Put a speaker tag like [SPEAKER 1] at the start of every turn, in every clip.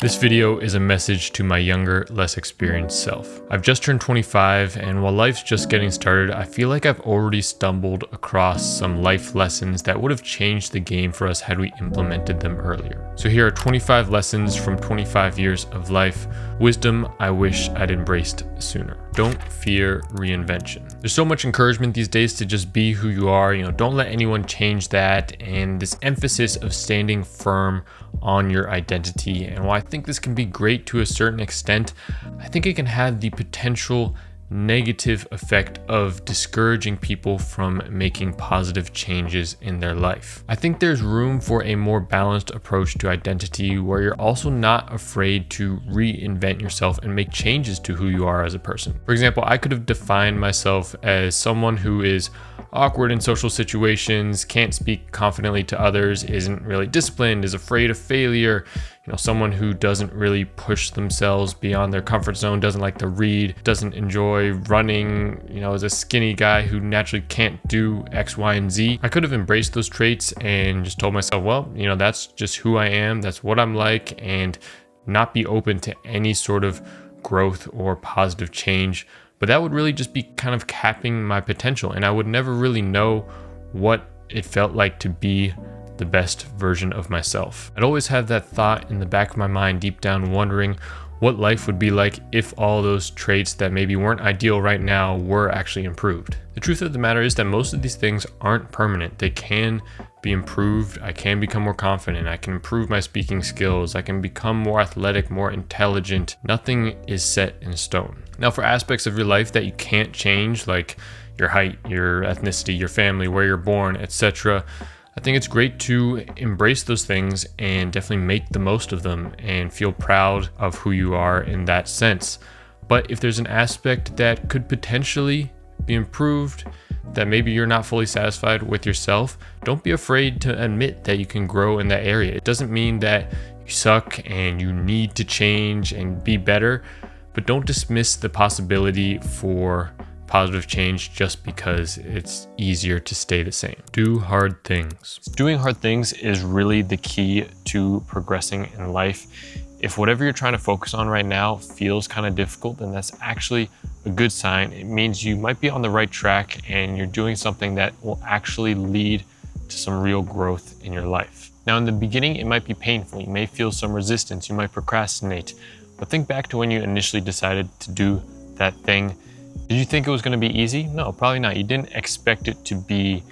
[SPEAKER 1] This video is a message to my younger, less experienced self. I've just turned 25, and while life's just getting started, I feel like I've already stumbled across some life lessons that would have changed the game for us had we implemented them earlier. So here are 25 lessons from 25 years of life, wisdom I wish I'd embraced sooner. Don't fear reinvention. There's so much encouragement these days to just be who you are, don't let anyone change that, and this emphasis of standing firm on your identity. And while I think this can be great to a certain extent, I think it can have the potential negative effect of discouraging people from making positive changes in their life. I think there's room for a more balanced approach to identity where you're also not afraid to reinvent yourself and make changes to who you are as a person. For example, I could have defined myself as someone who is awkward in social situations, can't speak confidently to others, isn't really disciplined, is afraid of failure, someone who doesn't really push themselves beyond their comfort zone, doesn't like to read, doesn't enjoy running, is a skinny guy who naturally can't do X, Y, and Z. I could have embraced those traits and just told myself, well, that's just who I am, that's what I'm like, and not be open to any sort of growth or positive change. But that would really just be kind of capping my potential, and I would never really know what it felt like to be the best version of myself. I'd always have that thought in the back of my mind, deep down, wondering what life would be like if all those traits that maybe weren't ideal right now were actually improved. The truth of the matter is that most of these things aren't permanent. They can be improved. I can become more confident. I can improve my speaking skills. I can become more athletic, more intelligent. Nothing is set in stone. Now, for aspects of your life that you can't change, like your height, your ethnicity, your family, where you're born, etc., I think it's great to embrace those things and definitely make the most of them and feel proud of who you are in that sense. But if there's an aspect that could potentially be improved, that maybe you're not fully satisfied with yourself, don't be afraid to admit that you can grow in that area. It doesn't mean that you suck and you need to change and be better, but don't dismiss the possibility for positive change just because it's easier to stay the same. Do hard things. Doing hard things is really the key to progressing in life. If whatever you're trying to focus on right now feels kind of difficult, then that's actually a good sign. It means you might be on the right track and you're doing something that will actually lead to some real growth in your life. Now, in the beginning, it might be painful. You may feel some resistance. You might procrastinate. But think back to when you initially decided to do that thing. Did you think it was going to be easy? No, probably not. You didn't expect it to be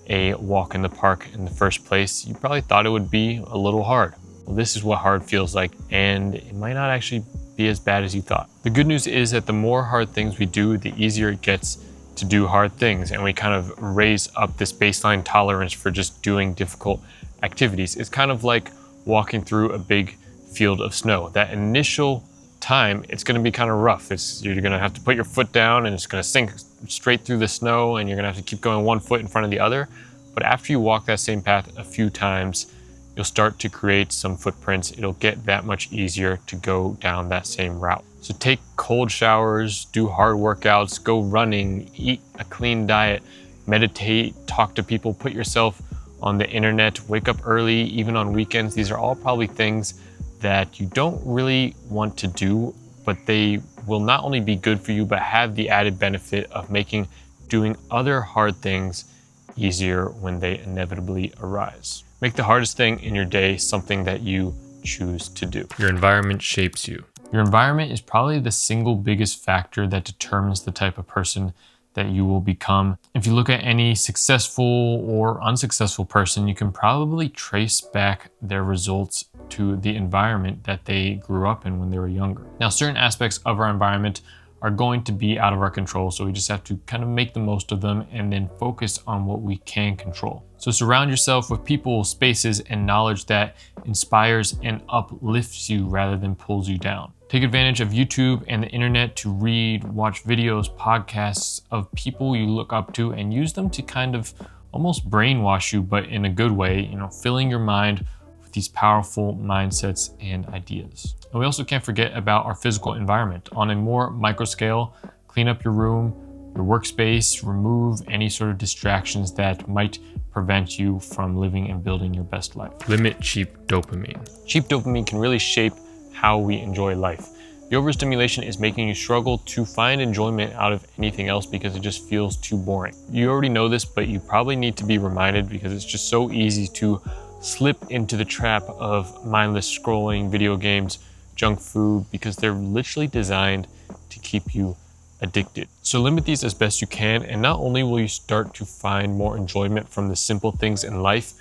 [SPEAKER 1] a walk in the park in the first place. You probably thought it would be a little hard. Well, this is what hard feels like, and it might not actually be as bad as you thought. The good news is that the more hard things we do, the easier it gets to do hard things, and we kind of raise up this baseline tolerance for just doing difficult activities. It's kind of like walking through a big field of snow. That initial time, it's going to be kind of rough. You're going to have to put your foot down and it's going to sink straight through the snow, and you're going to have to keep going one foot in front of the other. But after you walk that same path a few times, you'll start to create some footprints. It'll get that much easier to go down that same route. So take cold showers, do hard workouts, go running, eat a clean diet, meditate, talk to people, put yourself on the internet, wake up early, even on weekends. These are all probably things that you don't really want to do, but they will not only be good for you, but have the added benefit of making doing other hard things easier when they inevitably arise. Make the hardest thing in your day something that you choose to do. Your environment shapes you. Your environment is probably the single biggest factor that determines the type of person that you will become. If you look at any successful or unsuccessful person, you can probably trace back their results to the environment that they grew up in when they were younger. Now, certain aspects of our environment are going to be out of our control, so we just have to kind of make the most of them and then focus on what we can control. So surround yourself with people, spaces, and knowledge that inspires and uplifts you rather than pulls you down. Take advantage of YouTube and the internet to read, watch videos, podcasts of people you look up to, and use them to kind of almost brainwash you, but in a good way, filling your mind with these powerful mindsets and ideas. And we also can't forget about our physical environment. On a more micro scale, clean up your room, your workspace, remove any sort of distractions that might prevent you from living and building your best life. Limit cheap dopamine. Cheap dopamine can really shape how we enjoy life. The overstimulation is making you struggle to find enjoyment out of anything else because it just feels too boring. You already know this, but you probably need to be reminded because it's just so easy to slip into the trap of mindless scrolling, video games, junk food, because they're literally designed to keep you addicted. So limit these as best you can, and not only will you start to find more enjoyment from the simple things in life,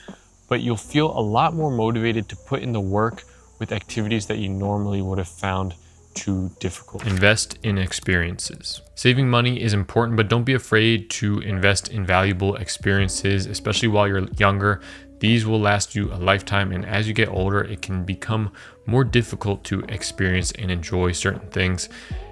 [SPEAKER 1] but you'll feel a lot more motivated to put in the work with activities that you normally would have found too difficult. Invest in experiences. Saving money is important, but don't be afraid to invest in valuable experiences, especially while you're younger. These will last you a lifetime, and as you get older, it can become more difficult to experience and enjoy certain things.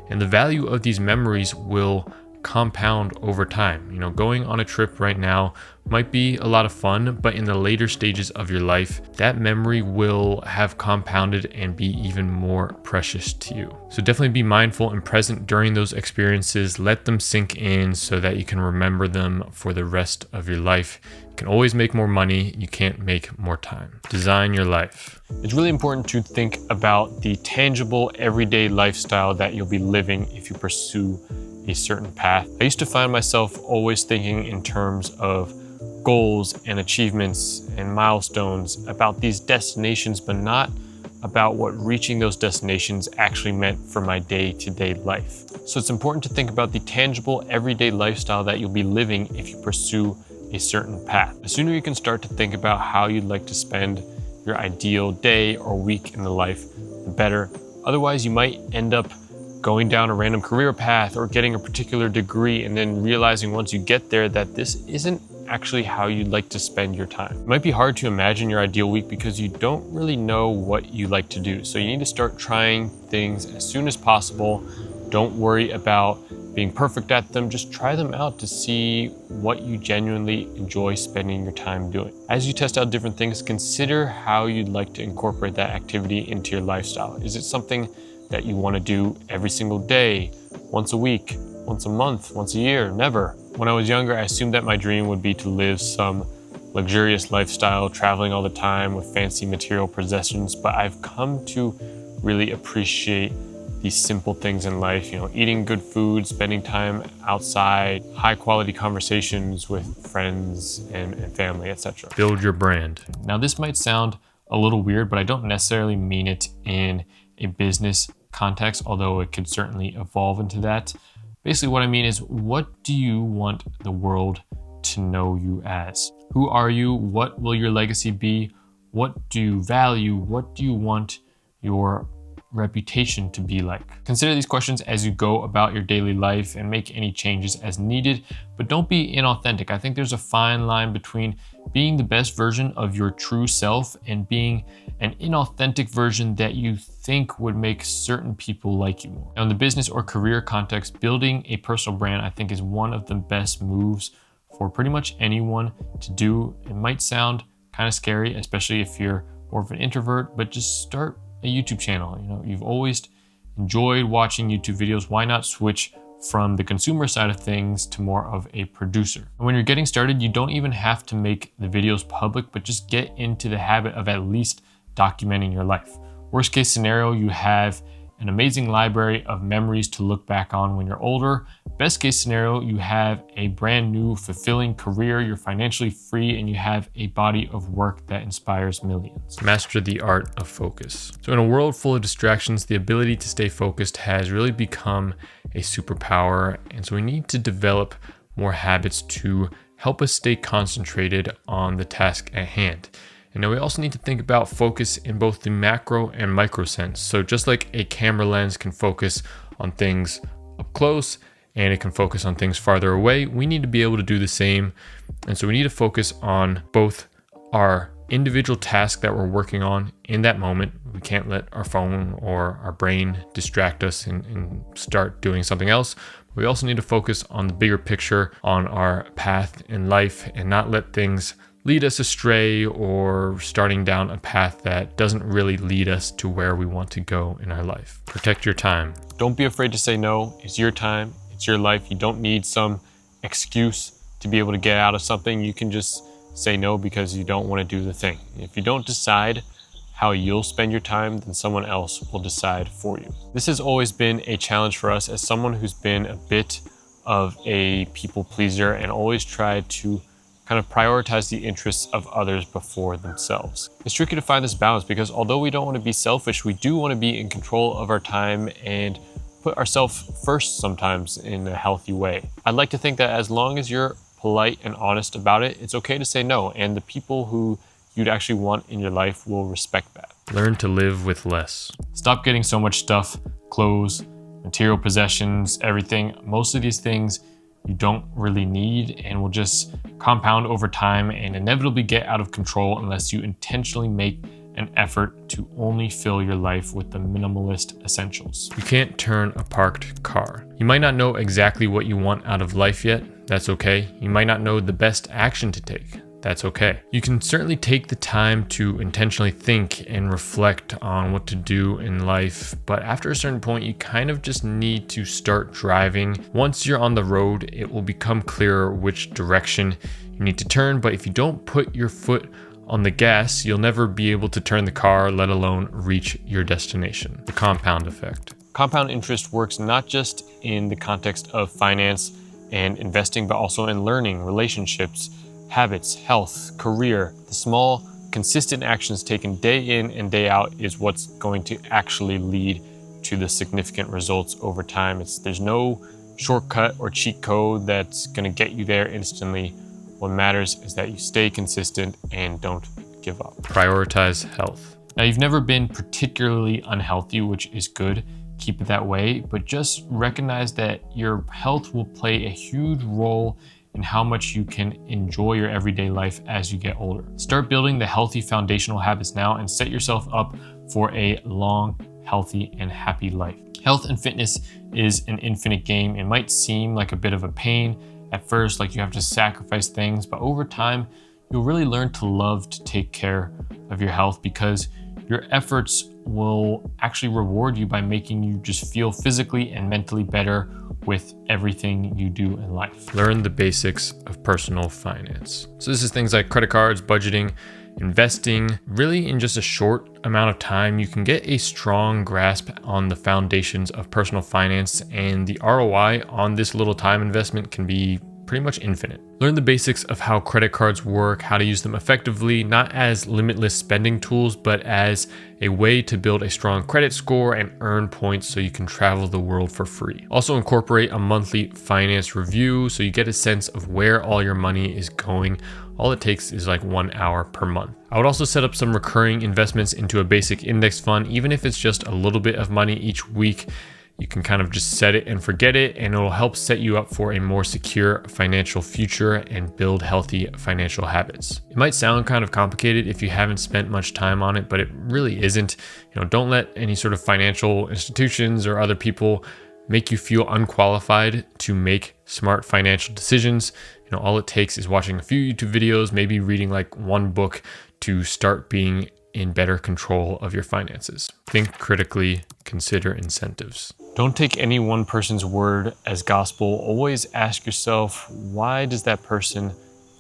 [SPEAKER 1] And the value of these memories will compound over time. You know, going on a trip right now might be a lot of fun, but in the later stages of your life, that memory will have compounded and be even more precious to you. So definitely be mindful and present during those experiences. Let them sink in so that you can remember them for the rest of your life. You can always make more money. You can't make more time. Design your life. It's really important to think about the tangible everyday lifestyle that you'll be living if you pursue a certain path. I used to find myself always thinking in terms of goals and achievements and milestones about these destinations, but not about what reaching those destinations actually meant for my day-to-day life. So it's important to think about the tangible everyday lifestyle that you'll be living if you pursue a certain path. The sooner you can start to think about how you'd like to spend your ideal day or week in the life, the better. Otherwise, you might end up going down a random career path or getting a particular degree and then realizing once you get there that this isn't actually how you'd like to spend your time. It might be hard to imagine your ideal week because you don't really know what you like to do. So you need to start trying things as soon as possible. Don't worry about being perfect at them. Just try them out to see what you genuinely enjoy spending your time doing. As you test out different things, consider how you'd like to incorporate that activity into your lifestyle. Is it something that you want to do every single day, once a week, once a month, once a year? Never. When I was younger, I assumed that my dream would be to live some luxurious lifestyle, traveling all the time with fancy material possessions, but I've come to really appreciate these simple things in life, you know, eating good food, spending time outside, high quality conversations with friends and family, etc. Build your brand. Now, this might sound a little weird, but I don't necessarily mean it in a business context, although it could certainly evolve into that. Basically, what I mean is, what do you want the world to know you as? Who are you? What will your legacy be? What do you value? What do you want your reputation to be like? Consider these questions as you go about your daily life and make any changes as needed, but don't be inauthentic. I think there's a fine line between being the best version of your true self and being an inauthentic version that you think would make certain people like you more. Now, in the business or career context, building a personal brand, I think, is one of the best moves for pretty much anyone to do. It might sound kind of scary, especially if you're more of an introvert, but just start a YouTube channel. You know, you've always enjoyed watching YouTube videos. Why not switch from the consumer side of things to more of a producer? And when you're getting started, you don't even have to make the videos public, but just get into the habit of at least documenting your life. Worst case scenario, you have an amazing library of memories to look back on when you're older. Best case scenario, you have a brand new, fulfilling career, you're financially free, and you have a body of work that inspires millions. Master the art of focus. So in a world full of distractions, the ability to stay focused has really become a superpower. And so we need to develop more habits to help us stay concentrated on the task at hand. And now we also need to think about focus in both the macro and micro sense. So just like a camera lens can focus on things up close and it can focus on things farther away, we need to be able to do the same. And so we need to focus on both our individual task that we're working on in that moment. We can't let our phone or our brain distract us and start doing something else. We also need to focus on the bigger picture, on our path in life, and not let things lead us astray or starting down a path that doesn't really lead us to where we want to go in our life. Protect your time. Don't be afraid to say no. It's your time. It's your life. You don't need some excuse to be able to get out of something. You can just say no because you don't want to do the thing. If you don't decide how you'll spend your time, then someone else will decide for you. This has always been a challenge for us as someone who's been a bit of a people pleaser and always tried to kind of prioritize the interests of others before themselves. It's tricky to find this balance because although we don't want to be selfish, we do want to be in control of our time and put ourselves first sometimes in a healthy way. I'd like to think that as long as you're polite and honest about it, it's okay to say no, and the people who you'd actually want in your life will respect that. Learn to live with less. Stop getting so much stuff, clothes, material possessions, everything. Most of these things you don't really need and will just compound over time and inevitably get out of control unless you intentionally make an effort to only fill your life with the minimalist essentials. You can't turn a parked car. You might not know exactly what you want out of life yet. That's okay. You might not know the best action to take. That's okay. You can certainly take the time to intentionally think and reflect on what to do in life, but after a certain point, you kind of just need to start driving. Once you're on the road, it will become clearer which direction you need to turn, but if you don't put your foot on the gas, you'll never be able to turn the car, let alone reach your destination. The compound effect. Compound interest works not just in the context of finance and investing, but also in learning, relationships, habits, health, career. The small, consistent actions taken day in and day out is what's going to actually lead to the significant results over time. There's no shortcut or cheat code that's going to get you there instantly. What matters is that you stay consistent and don't give up. Prioritize health. Now, you've never been particularly unhealthy, which is good. Keep it that way, but just recognize that your health will play a huge role in how much you can enjoy your everyday life as you get older. Start building the healthy foundational habits now and set yourself up for a long, healthy, and happy life. Health and fitness is an infinite game. It might seem like a bit of a pain at first, like you have to sacrifice things, but over time, you'll really learn to love to take care of your health because your efforts will actually reward you by making you just feel physically and mentally better with everything you do in life. Learn the basics of personal finance. So this is things like credit cards, budgeting, investing. Really, in just a short amount of time, you can get a strong grasp on the foundations of personal finance, and the ROI on this little time investment can be pretty much infinite. Learn the basics of how credit cards work, how to use them effectively, not as limitless spending tools, but as a way to build a strong credit score and earn points so you can travel the world for free. Also incorporate a monthly finance review so you get a sense of where all your money is going. All it takes is like 1 hour per month. I would also set up some recurring investments into a basic index fund, even if it's just a little bit of money each week. You can kind of just set it and forget it, and it'll help set you up for a more secure financial future and build healthy financial habits. It might sound kind of complicated if you haven't spent much time on it, but it really isn't. Don't let any sort of financial institutions or other people make you feel unqualified to make smart financial decisions. All it takes is watching a few YouTube videos, maybe reading like one book to start being in better control of your finances. Think critically, consider incentives. Don't take any one person's word as gospel. Always ask yourself, why does that person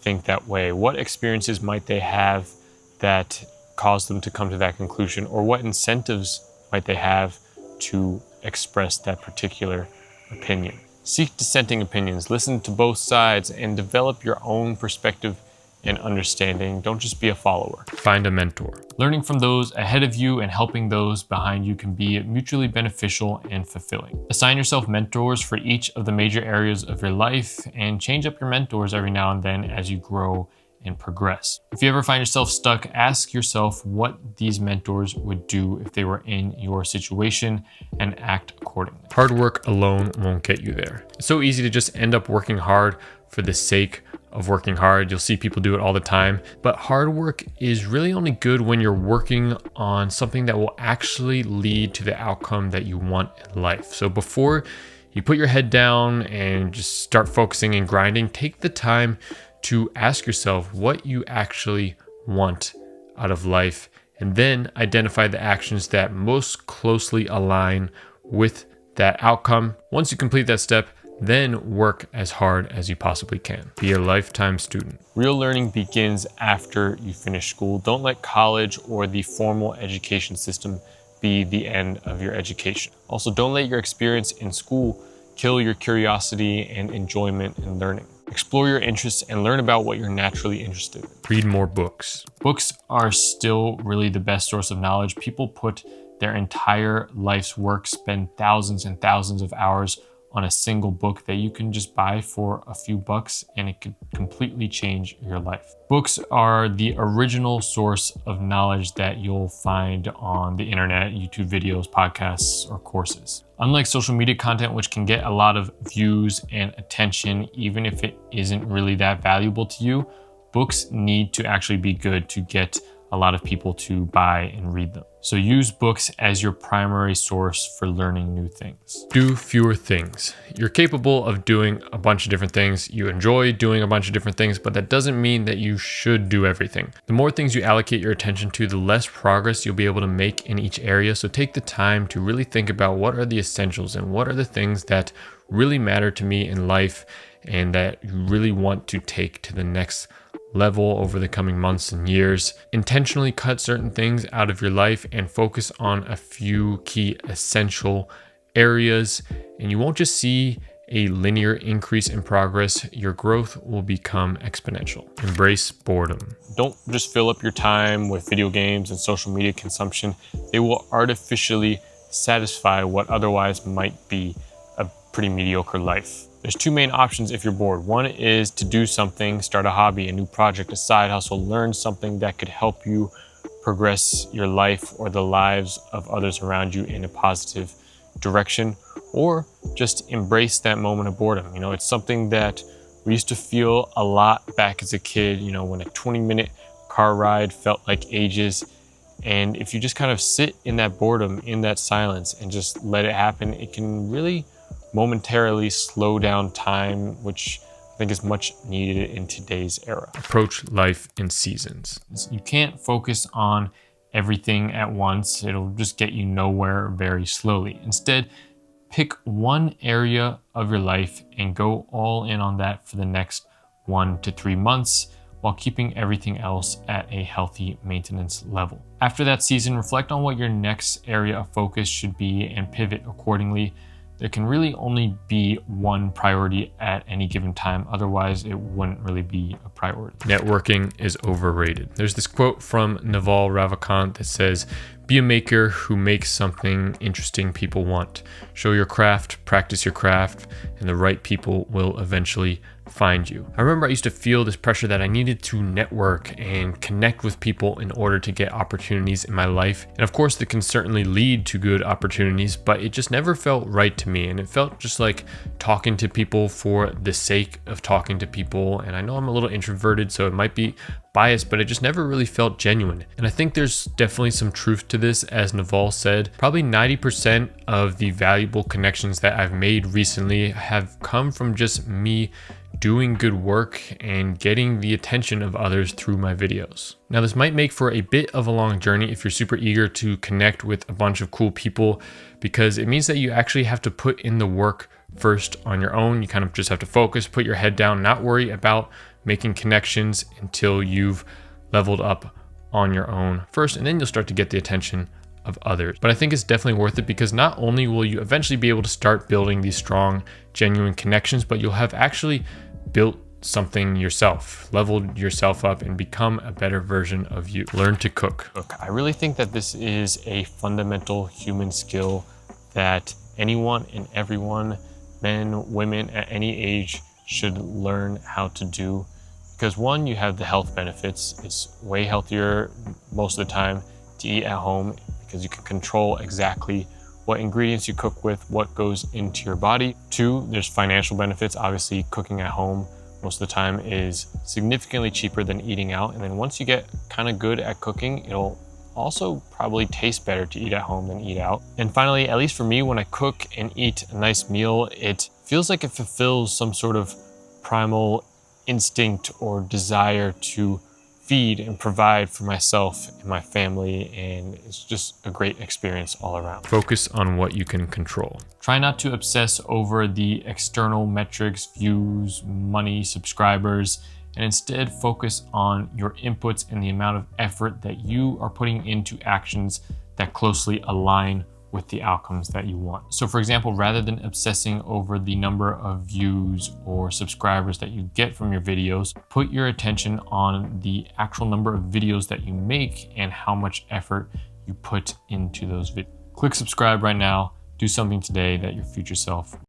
[SPEAKER 1] think that way? What experiences might they have that caused them to come to that conclusion? Or what incentives might they have to express that particular opinion? Seek dissenting opinions, listen to both sides, and develop your own perspective and understanding. Don't just be a follower. Find a mentor. Learning from those ahead of you and helping those behind you can be mutually beneficial and fulfilling. Assign yourself mentors for each of the major areas of your life and change up your mentors every now and then as you grow and progress. If you ever find yourself stuck, ask yourself what these mentors would do if they were in your situation and act accordingly. Hard work alone won't get you there. It's so easy to just end up working hard for the sake of working hard. You'll see people do it all the time, but hard work is really only good when you're working on something that will actually lead to the outcome that you want in life. So before you put your head down and just start focusing and grinding, take the time to ask yourself what you actually want out of life, and then identify the actions that most closely align with that outcome. Once you complete that step, then work as hard as you possibly can. Be a lifetime student. Real learning begins after you finish school. Don't let college or the formal education system be the end of your education. Also, don't let your experience in school kill your curiosity and enjoyment in learning. Explore your interests and learn about what you're naturally interested in. Read more books. Books are still really the best source of knowledge. People put their entire life's work, spend thousands and thousands of hours on a single book that you can just buy for a few bucks, and it could completely change your life. Books are the original source of knowledge that you'll find on the internet, YouTube videos, podcasts, or courses. Unlike social media content, which can get a lot of views and attention, even if it isn't really that valuable to you, books need to actually be good to get a lot of people to buy and read them. So use books as your primary source for learning new things. Do fewer things. You're capable of doing a bunch of different things. You enjoy doing a bunch of different things, but that doesn't mean that you should do everything. The more things you allocate your attention to, the less progress you'll be able to make in each area. So take the time to really think about what are the essentials and what are the things that really matter to me in life and that you really want to take to the next level over the coming months and years. Intentionally cut certain things out of your life and focus on a few key essential areas, and you won't just see a linear increase in progress. Your growth will become exponential. Embrace boredom. Don't just fill up your time with video games and social media consumption. They will artificially satisfy what otherwise might be a pretty mediocre life. There's two main options if you're bored. One is to do something, start a hobby, a new project, a side hustle, learn something that could help you progress your life or the lives of others around you in a positive direction, or just embrace that moment of boredom. You know, it's something that we used to feel a lot back as a kid, you know, when a 20-minute car ride felt like ages. And if you just kind of sit in that boredom, in that silence, and just let it happen, it can really momentarily slow down time, which I think is much needed in today's era. Approach life in seasons. You can't focus on everything at once. It'll just get you nowhere very slowly. Instead, pick one area of your life and go all in on that for the next 1 to 3 months while keeping everything else at a healthy maintenance level. After that season, reflect on what your next area of focus should be and pivot accordingly. There can really only be one priority at any given time. Otherwise, it wouldn't really be a priority. Networking is overrated. There's this quote from Naval Ravikant that says, "Be a maker who makes something interesting people want. Show your craft, practice your craft, and the right people will eventually find you." I remember I used to feel this pressure that I needed to network and connect with people in order to get opportunities in my life. And of course, that can certainly lead to good opportunities, but it just never felt right to me. And it felt just like talking to people for the sake of talking to people. And I know I'm a little introverted, so it might be biased, but it just never really felt genuine. And I think there's definitely some truth to this. As Naval said, probably 90% of the valuable connections that I've made recently have come from just me doing good work and getting the attention of others through my videos. Now, this might make for a bit of a long journey if you're super eager to connect with a bunch of cool people, because it means that you actually have to put in the work first on your own. You kind of just have to focus, put your head down, not worry about making connections until you've leveled up on your own first, and then you'll start to get the attention of others. But I think it's definitely worth it, because not only will you eventually be able to start building these strong, genuine connections, but you'll have actually built something yourself, leveled yourself up, and become a better version of you. Learn to cook. Look, I really think that this is a fundamental human skill that anyone and everyone, men, women, at any age, should learn how to do. Because one, you have the health benefits. It's way healthier most of the time to eat at home, because you can control exactly what ingredients you cook with, what goes into your body. Two, there's financial benefits. Obviously, cooking at home most of the time is significantly cheaper than eating out. And then once you get kind of good at cooking, it'll also probably taste better to eat at home than eat out. And finally, at least for me, when I cook and eat a nice meal, it feels like it fulfills some sort of primal instinct or desire to feed and provide for myself and my family, and it's just a great experience all around. Focus on what you can control. Try not to obsess over the external metrics, views, money, subscribers, and instead focus on your inputs and the amount of effort that you are putting into actions that closely align with the outcomes that you want. So for example, rather than obsessing over the number of views or subscribers that you get from your videos, put your attention on the actual number of videos that you make and how much effort you put into those videos. Click subscribe right now. Do something today that your future self